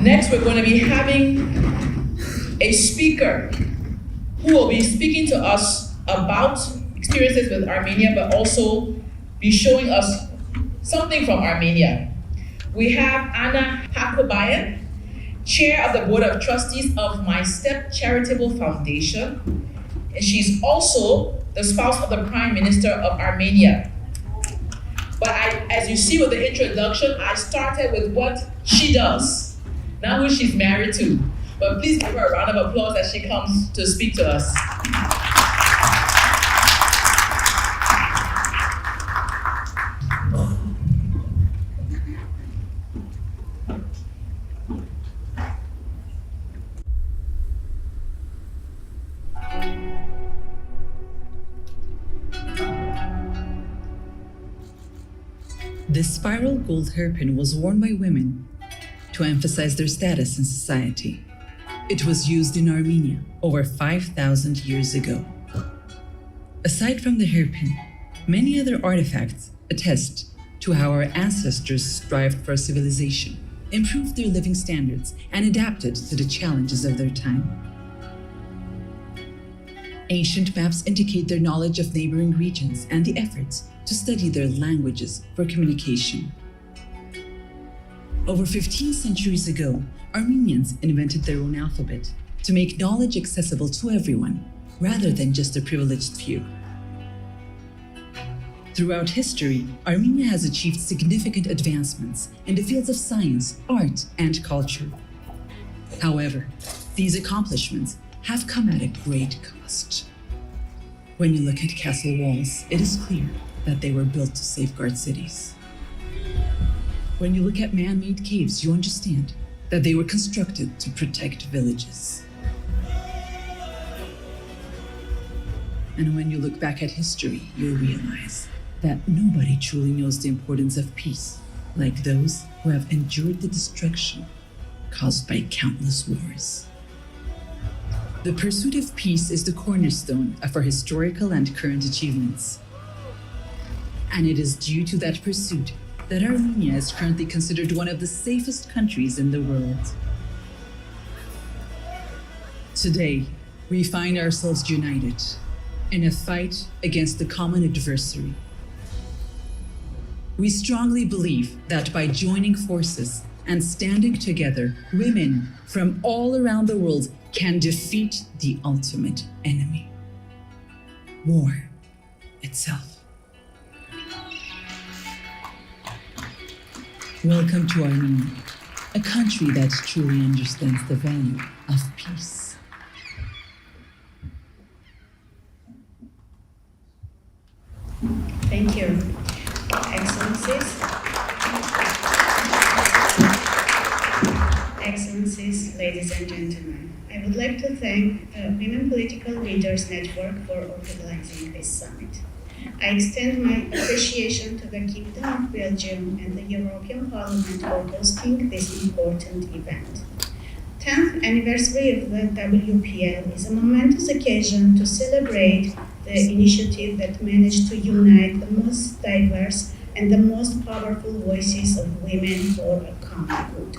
Next, we're going to be having a speaker who will be speaking to us about experiences with Armenia, but also be showing us something from Armenia. We have Anna Hakobyan, Chair of the Board of Trustees of My Step Charitable Foundation, and she's also the spouse of the Prime Minister of Armenia. But as you see with the introduction, I started with what she does, not who she's married to. But please give her a round of applause as she comes to speak to us. The spiral gold hairpin was worn by women to emphasize their status in society. It was used in Armenia over 5,000 years ago. Aside from the hairpin, many other artifacts attest to how our ancestors strived for civilization, improved their living standards, and adapted to the challenges of their time. Ancient maps indicate their knowledge of neighboring regions and the efforts to study their languages for communication. Over 15 centuries ago, Armenians invented their own alphabet to make knowledge accessible to everyone, rather than just a privileged few. Throughout history, Armenia has achieved significant advancements in the fields of science, art, and culture. However, these accomplishments have come at a great cost. When you look at castle walls, it is clear that they were built to safeguard cities. When you look at man-made caves, you understand that they were constructed to protect villages. And when you look back at history, you'll realize that nobody truly knows the importance of peace like those who have endured the destruction caused by countless wars. The pursuit of peace is the cornerstone of our historical and current achievements. And it is due to that pursuit that Armenia is currently considered one of the safest countries in the world. Today, we find ourselves united in a fight against the common adversary. We strongly believe that by joining forces and standing together, women from all around the world can defeat the ultimate enemy: war itself. Welcome to Armenia, a country that truly understands the value of peace. Thank you, Excellencies, ladies and gentlemen. I would like to thank the Women Political Leaders Network for organizing this summit. I extend my appreciation to the Kingdom of Belgium and the European Parliament for hosting this important event. 10th anniversary of the WPL is a momentous occasion to celebrate the initiative that managed to unite the most diverse and the most powerful voices of women for a common good.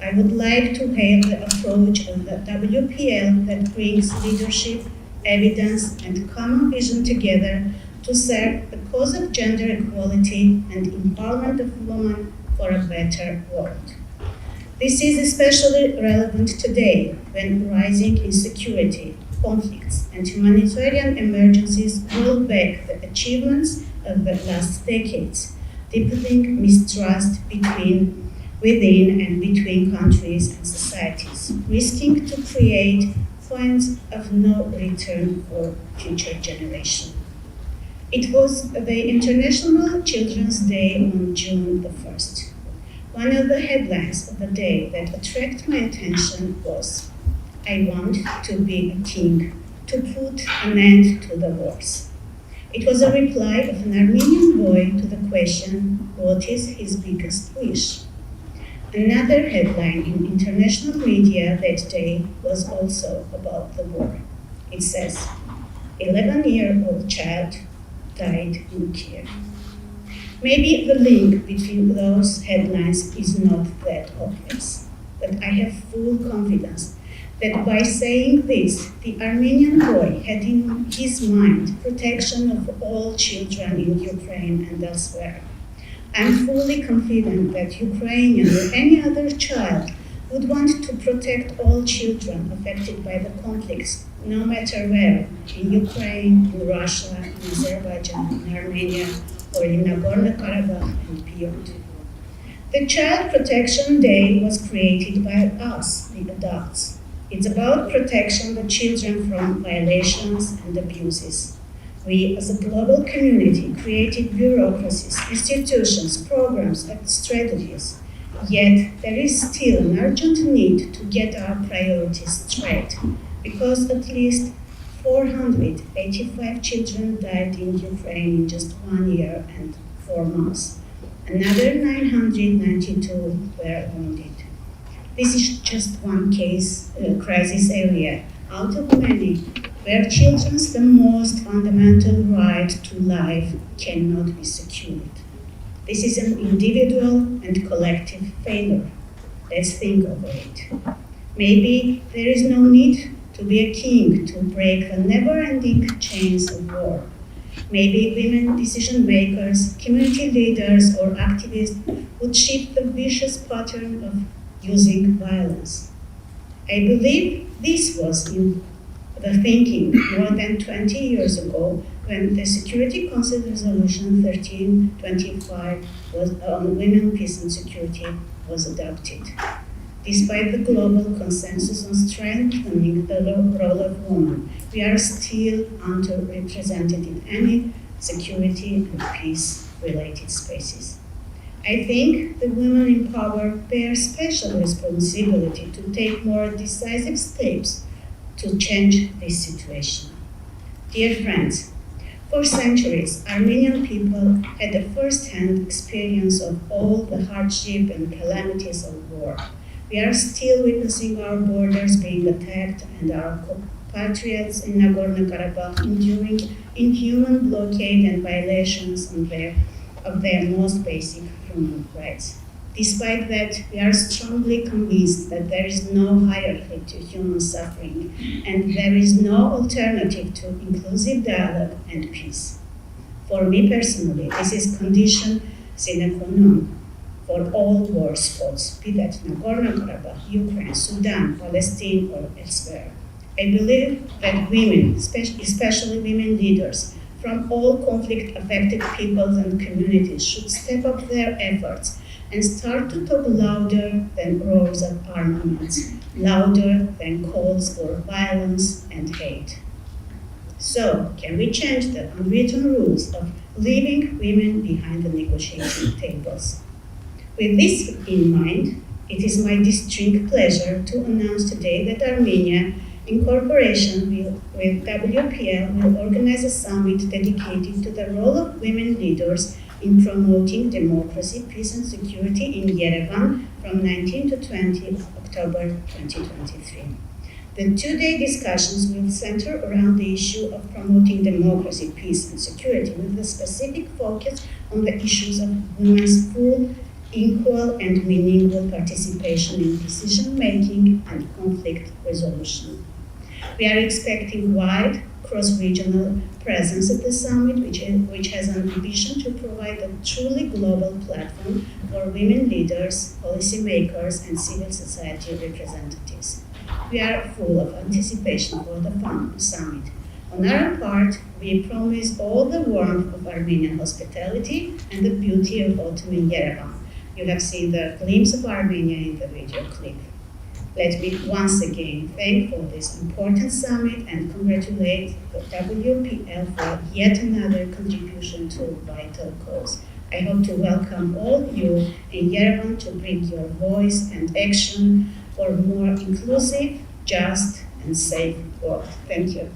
I would like to hail the approach of the WPL that brings leadership, evidence, and common vision together to serve the cause of gender equality and empowerment of women for a better world. This is especially relevant today when rising insecurity, conflicts, and humanitarian emergencies roll back the achievements of the last decades, deepening mistrust within and between countries and societies, risking to create points of no return for future generations. It was the International Children's Day on June the 1st. One of the headlines of the day that attracted my attention was, "I want to be a king, to put an end to the wars." It was a reply of an Armenian boy to the question, what is his biggest wish? Another headline in international media that day was also about the war. It says, 11-year-old child died in Kiev. Maybe the link between those headlines is not that obvious, but I have full confidence that by saying this, the Armenian boy had in his mind protection of all children in Ukraine and elsewhere. I'm fully confident that Ukrainian or any other child would want to protect all children affected by the conflicts, no matter where, in Ukraine, in Russia, in Azerbaijan, in Armenia, or in Nagorno-Karabakh and beyond. The Child Protection Day was created by us, the adults. It's about protection of children from violations and abuses. We, as a global community, created bureaucracies, institutions, programs, and strategies. Yet, there is still an urgent need to get our priorities straight, because at least 485 children died in Ukraine in just 1 year and 4 months. Another 992 were wounded. This is just one crisis area out of many where children's the most fundamental right to life cannot be secured. This is an individual and collective failure. Let's think over it. Maybe there is no need to be a king to break the never-ending chains of war. Maybe women decision makers, community leaders, or activists would shift the vicious pattern of using violence. I believe this was in the thinking more than 20 years ago when the Security Council Resolution 1325 on women, peace and security was adopted. Despite the global consensus on strengthening the role of women, we are still underrepresented in any security and peace-related spaces. I think the women in power bear special responsibility to take more decisive steps to change this situation. Dear friends, for centuries, Armenian people had a first-hand experience of all the hardship and calamities of war. We are still witnessing our borders being attacked and our compatriots in Nagorno-Karabakh enduring inhuman blockade and violations of their most basic human rights. Despite that, we are strongly convinced that there is no hierarchy to human suffering and there is no alternative to inclusive dialogue and peace. For me personally, this is condition sine qua non for all war spots, be that Nagorno-Karabakh, Ukraine, Sudan, Palestine, or elsewhere. I believe that women, especially women leaders from all conflict-affected peoples and communities, should step up their efforts and start to talk louder than roars of armaments, louder than calls for violence and hate. So, can we change the unwritten rules of leaving women behind the negotiating tables? With this in mind, it is my distinct pleasure to announce today that Armenia, in cooperation with WPL, will organize a summit dedicated to the role of women leaders in promoting democracy, peace and security in Yerevan from 19 to 20 October 2023. The two-day discussions will center around the issue of promoting democracy, peace and security with a specific focus on the issues of women's full, equal and meaningful participation in decision-making and conflict resolution. We are expecting wide cross-regional presence at the summit, which has an ambition to provide a truly global platform for women leaders, policymakers, and civil society representatives. We are full of anticipation for the summit. On our part, we promise all the warmth of Armenian hospitality and the beauty of autumn in Yerevan. You have seen the glimpse of Armenia in the video clip. Let me once again thank for this important summit and congratulate the WPL for yet another contribution to a vital cause. I hope to welcome all of you in Yerevan to bring your voice and action for a more inclusive, just, and safe world. Thank you.